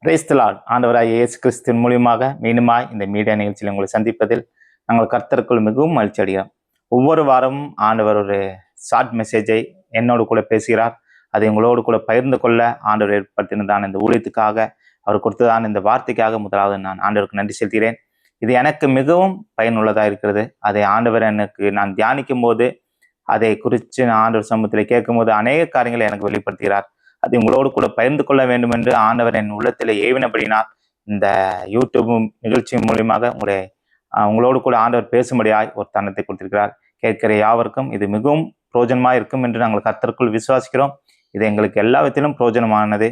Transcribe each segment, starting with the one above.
Praise the Lord. ஆண்டவராகிய இயேசு கிறிஸ்துவின் மூலியமாக மீண்டுமாய் இந்த மீடியா நிகழ்ச்சியில் உங்களை சந்திப்பதில் நாங்கள் கர்த்தருக்குள் மிகவும் மகிழ்ச்சி அடைகிறோம். ஒவ்வொரு வாரமும் ஆண்டவர் ஒரு ஷார்ட் மெசேஜை என்னோடு கூட பேசுகிறார். அதை உங்களோடு கூட பகிர்ந்து கொள்ள ஆண்டவர் ஏற்படுத்தினதான இந்த ஊழியத்துக்காக, அவர் கொடுத்ததான இந்த வார்த்தைக்காக முதலாவது நான் ஆண்டவருக்கு நன்றி செலுத்துகிறேன். இது எனக்கு மிகவும் பயனுள்ளதாக இருக்கிறது. அதை ஆண்டவர் நான் தியானிக்கும் போது, அதை குறித்து நான் ஆண்டவர் சமூகத்தில் கேட்கும் போது அநேக காரியங்களை எனக்கு வெளிப்படுத்துகிறார். அதை உங்களோடு கூட பகிர்ந்து கொள்ள வேண்டும் என்று ஆண்டவர் என் உள்ளத்தில் ஏவினபடினார் இந்த யூடியூப் நிகழ்ச்சி மூலியமாக உங்களோடு கூட ஆண்டவர் பேசும்படியாய் ஒரு தருணத்தை கொடுத்திருக்கிறார். கேட்கிற யாவருக்கும் இது மிகவும் பிரோஜனமாக இருக்கும் என்று நாங்கள் கர்த்தருக்குள் விசுவாசிக்கிறோம். இது எங்களுக்கு எல்லா விதத்திலும் பிரோஜனமானது.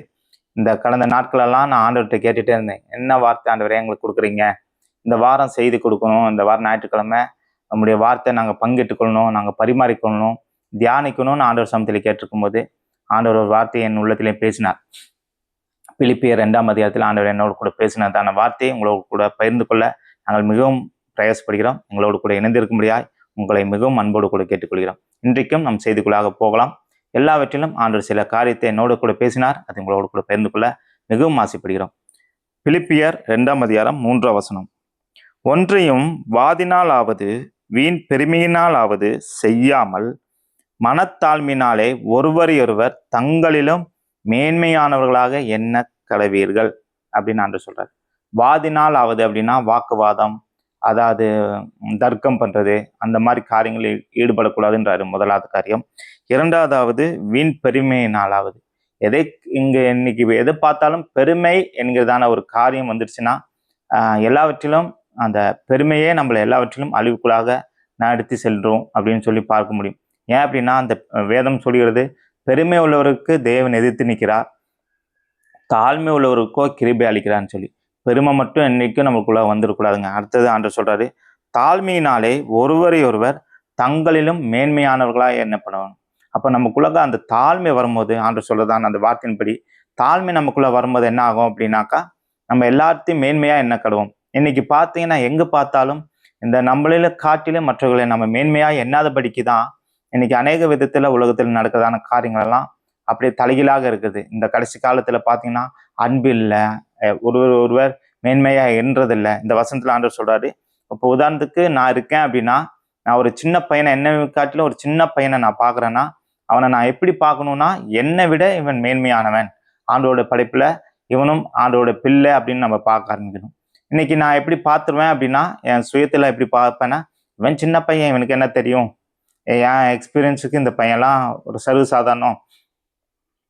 இந்த கடந்த நாட்களெல்லாம் நான் ஆண்டவர்கிட்ட கேட்டுகிட்டே இருந்தேன், என்ன வார்த்தை ஆண்டவரே எங்களுக்கு கொடுக்குறீங்க, இந்த வாரம் செய்தி கொடுக்கணும், இந்த வாரம் ஞாயிற்றுக்கிழமை நம்முடைய வார்த்தை நாங்கள் பங்கிட்டுக்கொள்ளணும், நாங்கள் பரிமாறிக்கொள்ளணும், தியானிக்கணும்னு ஆண்டவர் சமூகத்தில் கேட்டிருக்கும் போது ஆண்டவர் ஒரு வார்த்தையை என் உள்ளத்திலே பேசினார். பிலிப்பியர் 2ஆம் அதிகாரத்தில் ஆண்டவர் என்னோடு கூட பேசினதான வார்த்தையை உங்களோடு கூட பகிர்ந்து கொள்ள நாங்கள் மிகவும் பிரயாசப்படுகிறோம். எங்களோடு கூட இணைந்திருக்கும்படியாய் உங்களை மிகவும் அன்போடு கூட கேட்டுக்கொள்கிறோம். இன்றைக்கும் நம் செய்திக்குள்ளாக போகலாம். எல்லாவற்றிலும் ஆண்டவர் சில காரியத்தை என்னோடு கூட பேசினார். அதை உங்களோடு கூட பகிர்ந்து கொள்ள மிகவும் ஆசைப்படுகிறோம். பிலிப்பியர் 2ஆம் அதிகாரம் 3ஆம் வசனம். ஒன்றையும் வாதினாலாவது வீண் பெருமையினாலாவது செய்யாமல் மனத்தாழ்மையினாலே ஒருவரையொருவர் தங்களிலும் மேன்மையானவர்களாக எண்ண கடவீர்கள் அப்படின்னு ஆண்டவர் சொல்றார். வாதினால் ஆவது அப்படின்னா வாக்குவாதம், அதாவது தர்க்கம் பண்றது, அந்த மாதிரி காரியங்களில் ஈடுபடக்கூடாதுன்றாரு முதலாவது காரியம். இரண்டாவதாவது வீண் பெருமையினாலாவது, இன்னைக்கு எதை பார்த்தாலும் பெருமை என்கிறதான ஒரு காரியம் வந்துருச்சுன்னா எல்லாவற்றிலும் அந்த பெருமையே நம்மளை எல்லாவற்றிலும் அழிவுக்குள்ளாக நடத்தி செல்றோம் அப்படின்னு சொல்லி பார்க்க முடியும். ஏன் அப்படின்னா அந்த வேதம் சொல்கிறது, பெருமை உள்ளவருக்கு தேவன் எதிர்த்து நிற்கிறார், தாழ்மை உள்ளவருக்கோ கிருபை அளிக்கிறான்னு சொல்லி. பெருமை மட்டும் என்னைக்கும் நம்மளுக்குள்ள வந்துடக்கூடாதுங்க. அடுத்தது ஆண்டவர் சொல்றாரு, தாழ்மையினாலே ஒருவரையொருவர் தங்களிலும் மேன்மையானவர்களாக எண்ணப்படணும். அப்போ நமக்குள்ள அந்த தாழ்மை வரும்போது ஆண்டவர் சொல்றதான் அந்த வார்த்தையின்படி தாழ்மை நமக்குள்ள வரும்போது என்ன ஆகும் அப்படின்னாக்கா, நம்ம எல்லாத்தையும் மேன்மையா எண்ணக்கடுவோம். இன்னைக்கு பார்த்தீங்கன்னா எங்க பார்த்தாலும் இந்த நம்மளில காட்டிலும் மற்றவர்களை நம்ம மேன்மையா எண்ணாதபடிக்கு தான் இன்னைக்கு அநேக விதத்துல உலகத்தில் நடக்கிறதான காரியங்கள் எல்லாம் அப்படியே தலைகீழாக இருக்குது. இந்த கடைசி காலத்துல பாத்தீங்கன்னா அன்பு இல்லை, ஒருவர் மேன்மையா எண்றதில்லை. இந்த வசனத்துல ஆண்டவர் சொல்றாரு, இப்போ உதாரணத்துக்கு நான் இருக்கேன் அப்படின்னா, நான் ஒரு சின்ன பையனை, என்னை காட்டிலும் ஒரு சின்ன பையனை நான் பாக்குறேன்னா அவனை நான் எப்படி பார்க்கணும்னா, என்னை விட இவன் மேன்மையானவன், ஆண்டோட படைப்புல இவனும் ஆண்டோட பிள்ளை அப்படின்னு நம்ம பார்க்க ஆரம்பிக்கணும். இன்னைக்கு நான் எப்படி பார்த்துருவேன் அப்படின்னா, என் சுயத்துல எப்படி பார்ப்பேன்னா, இவன் சின்ன பையன், இவனுக்கு என்ன தெரியும், என் எக்ஸ்பீரியன்ஸுக்கு இந்த பையன்லாம் ஒரு சர்வசாதாரணம்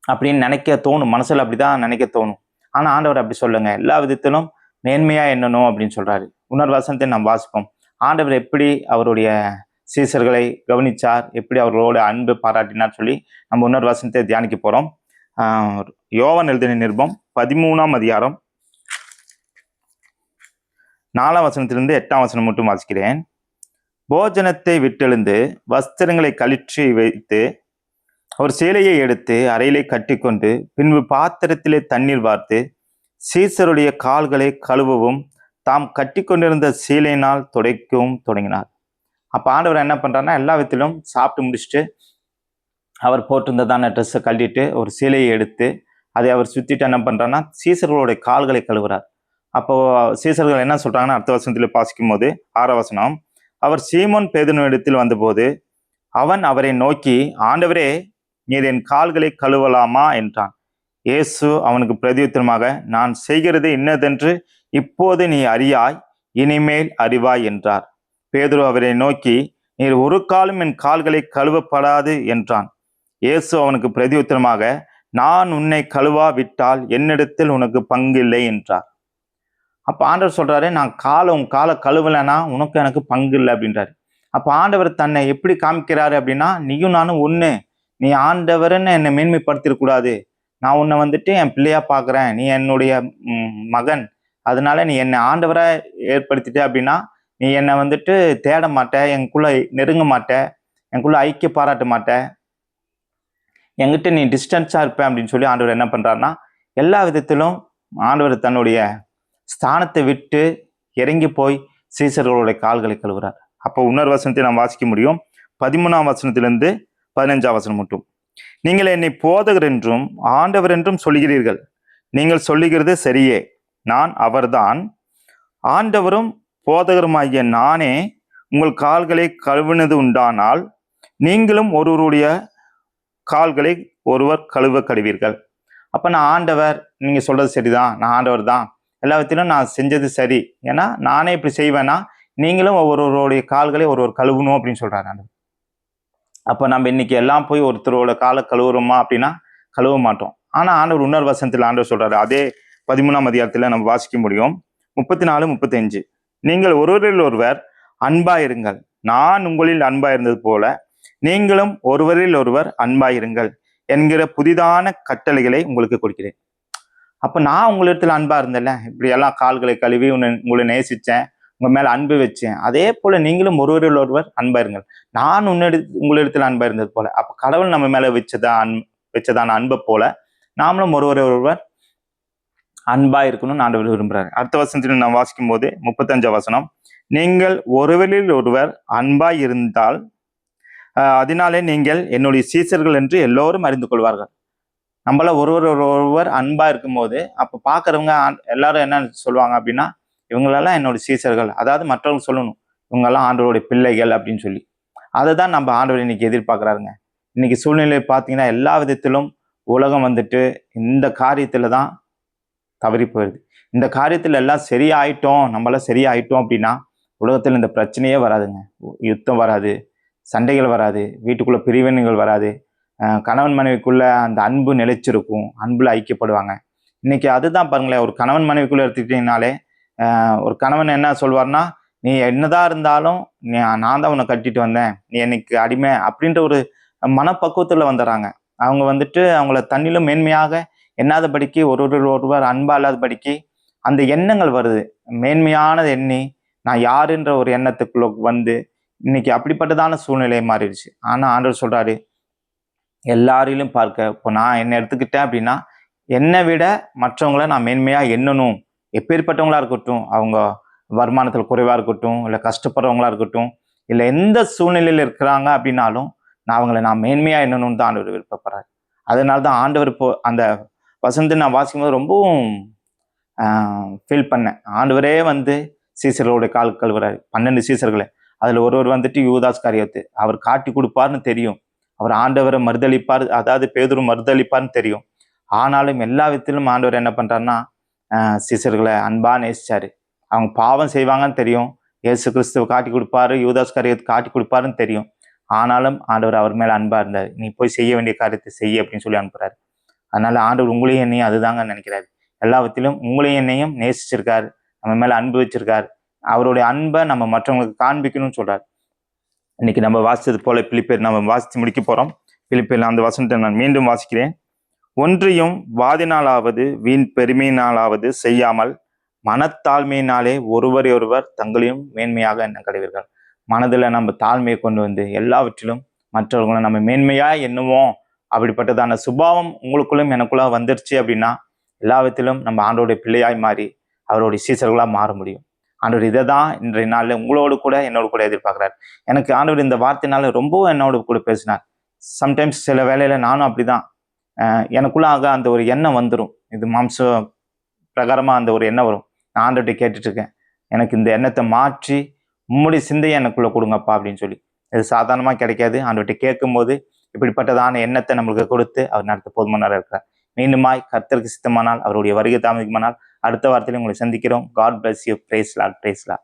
அப்படின்னு நினைக்க தோணும். மனசுல அப்படிதான் நினைக்க தோணும். ஆனா ஆண்டவர் அப்படி சொல்லுங்க, எல்லா விதத்திலும் மேன்மையா எண்ணணும் அப்படின்னு சொல்றாரு. இன்னொரு வசனத்தை நாம் வாசிப்போம். ஆண்டவர் எப்படி அவருடைய சீசர்களை கவனிச்சார், எப்படி அவர்களோட அன்பு பாராட்டினார் சொல்லி நம்ம இன்னொரு வசனத்தை தியானிக்க போறோம். யோவான் எழுதின நிருபம் 13ஆம் அதிகாரம் 4ஆம் வசனத்திலிருந்து 8ஆம் வசனம் மட்டும் வாசிக்கிறேன். போஜனத்தை விட்டெழுந்து வஸ்திரங்களை கழற்றி வைத்து ஒரு சேலையை எடுத்து அறையிலே கட்டி கொண்டு பின்பு பாத்திரத்திலே தண்ணீர் வார்த்து சீசருடைய கால்களை கழுவவும் தாம் கட்டி கொண்டிருந்த சீலையினால் துடைக்கவும் தொடங்கினார். அப்ப ஆண்டவர் என்ன பண்றாருன்னா, எல்லா விதத்திலும் சாப்பிட்டு முடிச்சுட்டு அவர் போட்டிருந்ததான ட்ரெஸ்ஸை கழட்டிட்டு ஒரு சீலையை எடுத்து அதை அவர் சுத்திட்டு என்ன பண்றாருன்னா, சீசர்களுடைய கால்களை கழுவுறார். அப்போ சீசர்கள் என்ன சொல்றாங்கன்னா, அடுத்த வசனத்துல வாசிக்கும் போது 6ஆம் வசனம், அவர் சீமோன் பேதுருவினிடத்தில் வந்தபோது அவன் அவரை நோக்கி, ஆண்டவரே, நீர் என் கால்களை கழுவலாமா என்றான். இயேசு அவனுக்கு பிரதியுத்தரமாக, நான் செய்கிறது இன்னதென்று இப்போது நீ அறியாய், இனிமேல் அறிவாய் என்றார். பேதுரு அவரை நோக்கி, நீர் ஒரு காலும் என் கால்களை கழுவப்படாது என்றான். இயேசு அவனுக்கு பிரதியுத்தரமாக, நான் உன்னை கழுவா விட்டால் என்னிடத்தில் உனக்கு பங்கு இல்லை என்றார். அப்ப ஆண்டவர் சொல்றாரு, நான் உன் காலை கழுவலைன்னா உனக்கு எனக்கு பங்கு இல்லை அப்படின்றாரு. அப்ப ஆண்டவர் தன்னை எப்படி காமிக்கிறாரு அப்படின்னா, நீயும் நானும் ஒண்ணு, நீ ஆண்டவர்ன்னு என்னை மேன்மைப்படுத்திடக்கூடாது, நான் உன்னை என் பிள்ளையா பாக்குறேன், நீ என்னுடைய மகன், அதனால நீ என்னை ஆண்டவரா ஏற்படுத்திட்ட அப்படின்னா நீ என்னை தேட மாட்ட, எனக்குள்ள நெருங்க மாட்ட, எனக்குள்ள ஐக்கிய பாராட்ட மாட்ட, என்கிட்ட நீ டிஸ்டன்ஸா இருப்ப அப்படின்னு சொல்லி ஆண்டவர் என்ன பண்றாருன்னா, எல்லா விதத்திலும் ஆண்டவர் தன்னுடைய ஸ்தானத்தை விட்டு இறங்கி போய் சீசர்களுடைய கால்களை கழுவுறார். அப்போ இன்னொரு வசனத்தை நாம் வாசிக்க முடியும். 13ஆம் வசனத்திலிருந்து 15ஆம் வசனம் மட்டும். நீங்கள் என்னை போதகர் என்றும் ஆண்டவர் என்றும் சொல்கிறீர்கள், நீங்கள் சொல்லுகிறது சரியே, நான் அவர்தான். ஆண்டவரும் போதகருமாகிய நானே உங்கள் கால்களை கழுவினது உண்டானால் நீங்களும் ஒருவருடைய கால்களை ஒருவர் கழுவ கழுவீர்கள். அப்ப நான் ஆண்டவர், நீங்க சொல்றது சரிதான், நான் ஆண்டவர் தான், எல்லா விதத்திலும் நான் செஞ்சது சரி, ஏன்னா நானே இப்படி செய்வேன்னா நீங்களும் ஒருவருடைய கால்களை ஒருவர் கழுவணும் அப்படின்னு சொல்றாரு ஆண்டவர். அப்ப நம்ம இன்னைக்கு எல்லாம் போய் ஒருத்தரோட காலை கழுவுறோமா அப்படின்னா கழுவ மாட்டோம். ஆனா ஆண்டவர் இன்னொரு வசனத்தில் ஆண்டவர் சொல்றாரு, அதே 13ஆம் அதிகாரத்துல நம்ம வாசிக்க முடியும், 34, 35. நீங்கள் ஒருவரில் ஒருவர் அன்பாயிருங்கள், நான் உங்களில் அன்பாயிருந்தது போல நீங்களும் ஒருவரில் ஒருவர் அன்பாயிருங்கள் என்கிற புதிதான கட்டளைகளை உங்களுக்கு கொடுக்கிறேன். அப்ப நான் உங்களிடத்துல அன்பா இருந்தேன்ல, இப்படி எல்லாம் கால்களை கழுவி உங்களை நேசிச்சேன், உங்க மேல அன்பு வச்சேன், அதே போல நீங்களும் ஒருவரில் ஒருவர் அன்பாயிருங்கள், நான் உங்களிடத்தில் அன்பா இருந்தது போல. அப்ப கடவுள் நம்ம மேல வச்சதான அன்பை போல நாமளும் ஒருவர் அன்பா இருக்கணும்னு ஆண்டவர் விரும்புறாரு. அடுத்த வசனத்தில் நான் வாசிக்கும் போது 35ஆம் வசனம், நீங்கள் ஒருவரில் ஒருவர் அன்பாய் இருந்தால் அதனாலே நீங்கள் என்னுடைய சீசர்கள் என்று எல்லோரும் அறிந்து கொள்வார்கள். நம்மள ஒருவர் அன்பா இருக்கும் போது அப்ப பாக்குறவங்க எல்லாரும் என்ன சொல்லுவாங்க அப்படின்னா, இவங்களெல்லாம் என்னோட சீசர்கள், அதாவது மற்றவங்க சொல்லணும் இவங்கெல்லாம் ஆண்டவருடைய பிள்ளைகள் அப்படின்னு சொல்லி. அதை தான் நம்ம ஆண்டவர் இன்னைக்கு எதிர்பார்க்குறாருங்க. இன்னைக்கு சூழ்நிலை பார்த்தீங்கன்னா எல்லா விதத்திலும் உலகம் வந்துட்டு இந்த காரியத்துல தான் தவறி போயிடுது. இந்த காரியத்துல எல்லாம் சரியாயிட்டோம், நம்மளாம் சரியாயிட்டோம் அப்படின்னா உலகத்துல இந்த பிரச்சனையே வராதுங்க. யுத்தம் வராது, சண்டைகள் வராது, வீட்டுக்குள்ள பிரிவினைகள் வராது, கணவன் மனைவிக்குள்ள அந்த அன்பு நிலைச்சிருக்கும், அன்புல ஐக்கியப்படுவாங்க. இன்னைக்கு அதுதான் பாருங்களேன், ஒரு கணவன் மனைவிக்குள்ள எடுத்துக்கிட்டீங்கனாலே ஒரு கணவன் என்ன சொல்வார்னா, நீ என்னதான் இருந்தாலும் நான் தான் உன்னை கட்டிட்டு வந்தேன், நீ எனக்கு அடிமை அப்படின்ற ஒரு மனப்பக்குவத்துல வந்துடுறாங்க. அவங்க வந்துட்டு அவங்கள தன்னிலும் மேன்மையாக எண்ணாதபடிக்கு ஒருவர் அன்பா இல்லாதபடிக்கு அந்த எண்ணங்கள் வருது. மேன்மையானது எண்ணி நான் யாருன்ற ஒரு எண்ணத்துக்குள்ள வந்து இன்னைக்கு அப்படிப்பட்டதான சூழ்நிலை மாறிடுச்சு. ஆனா ஆண்டவர் சொல்றாரு, எல்லாரிலும் பார்க்க, இப்போ நான் என்ன எடுத்துக்கிட்டேன் அப்படின்னா என்னை விட மற்றவங்கள நான் மேன்மையா எண்ணணும். எப்பேற்பட்டவங்களா இருக்கட்டும், அவங்க வருமானத்தில் குறைவா இருக்கட்டும், இல்லை கஷ்டப்படுறவங்களா இருக்கட்டும், இல்லை எந்த சூழ்நிலையில இருக்கிறாங்க அப்படின்னாலும் நான் மேன்மையா எண்ணணும்னு தான் ஆண்டவர் விருப்பப்படுறாரு. அதனால தான் ஆண்டவர் இப்போ அந்த வசனத்தை நான் வாசிக்கும் போது ரொம்பவும் ஃபீல் பண்ணேன். ஆண்டவரே வந்து சீசர்களுடைய கால் கழுவுறாரு, 12 சீசர்களை. அதுல ஒருவர் வந்துட்டு யூதாஸ் காரியத்து, அவர் காட்டி கொடுப்பார்னு தெரியும், அவர் ஆண்டவரை மறுதளிப்பார், அதாவது பேதுரு மறுதளிப்பார்னு தெரியும். ஆனாலும் எல்லா விதத்திலும் ஆண்டவர் என்ன பண்றாருன்னா சீசர்களை அன்பா நேசிச்சாரு. அவங்க பாவம் செய்வாங்கன்னு தெரியும், இயேசு கிறிஸ்துவ காட்டி கொடுப்பாரு, யூதாஸ் காரியத்தை காட்டி கொடுப்பாருன்னு தெரியும். ஆனாலும் ஆண்டவர் அவர் மேல அன்பா இருந்தார். நீ போய் செய்ய வேண்டிய காரியத்தை செய்ய அப்படின்னு சொல்லி அனுப்புறாரு. அதனால ஆண்டவர் உங்களையும் என்னையும் அதுதாங்க நினைக்கிறாரு. எல்லாவற்றிலும் உங்களையும் என்னையும் நேசிச்சிருக்காரு, நம்ம மேல அன்பு வச்சிருக்காரு. அவருடைய அன்பை நம்ம மற்றவங்களுக்கு காண்பிக்கணும்னு சொல்றாரு. இன்னைக்கு நம்ம வாசிச்சது போல பிலிப்பியர் நம்ம வாசித்து முடிக்க போறோம். பிலிப்பியர் அந்த வசனத்தை நான் மீண்டும் வாசிக்கிறேன். ஒன்றையும் வாதினாலாவது வீண் பெருமையினாலாவது செய்யாமல் மனத்தாழ்மையினாலே ஒருவர் தங்களையும் மேன்மையாக எண்ண கடவீர்கள். மனதுல நம்ம தாழ்மையை கொண்டு வந்து எல்லாவற்றிலும் மற்றவர்களை நம்ம மேன்மையா எண்ணுவோம். அப்படிப்பட்டதான சுபாவம் உங்களுக்குள்ளும் எனக்குள்ள வந்துருச்சு அப்படின்னா எல்லா விதத்திலும் நம்ம ஆண்டோடைய பிள்ளையாய் மாறி அவருடைய சீசர்களா மாற முடியும். ஆண்டவர் இதை தான் இன்றைய நாளில் உங்களோடு கூட என்னோடு கூட எதிர்பார்க்கிறார். எனக்கு ஆண்டவர் இந்த வார்த்தையினால ரொம்பவும் என்னோடு கூட பேசினார். சம்டைம்ஸ் சில வேளையில நானும் அப்படிதான், எனக்குள்ளாக அந்த ஒரு எண்ணம் வந்துடும், இது மாம்ச பிரகாரமா அந்த ஒரு எண்ணம் வரும். நான் ஆண்டவர்கிட்ட கேட்டுட்டு இருக்கேன், எனக்கு இந்த எண்ணத்தை மாற்றி உம்முடைய சிந்தையை எனக்குள்ள கொடுங்கப்பா அப்படின்னு சொல்லி. இது சாதாரணமா கிடைக்காது. ஆண்டவர்கிட்ட கேட்கும்போது இப்படிப்பட்டதான எண்ணத்தை நம்மளுக்கு கொடுத்து அவர் நடத்த போதுமானவராக இருக்கிறார். மீண்டுமாய் கர்த்தருக்கு சித்தமானால், அவருடைய வருகை தாமதிக்குமானால் அடுத்த வாரத்திலே உங்களை சந்திக்கிறோம். God bless you. Praise Lord. Praise Lord.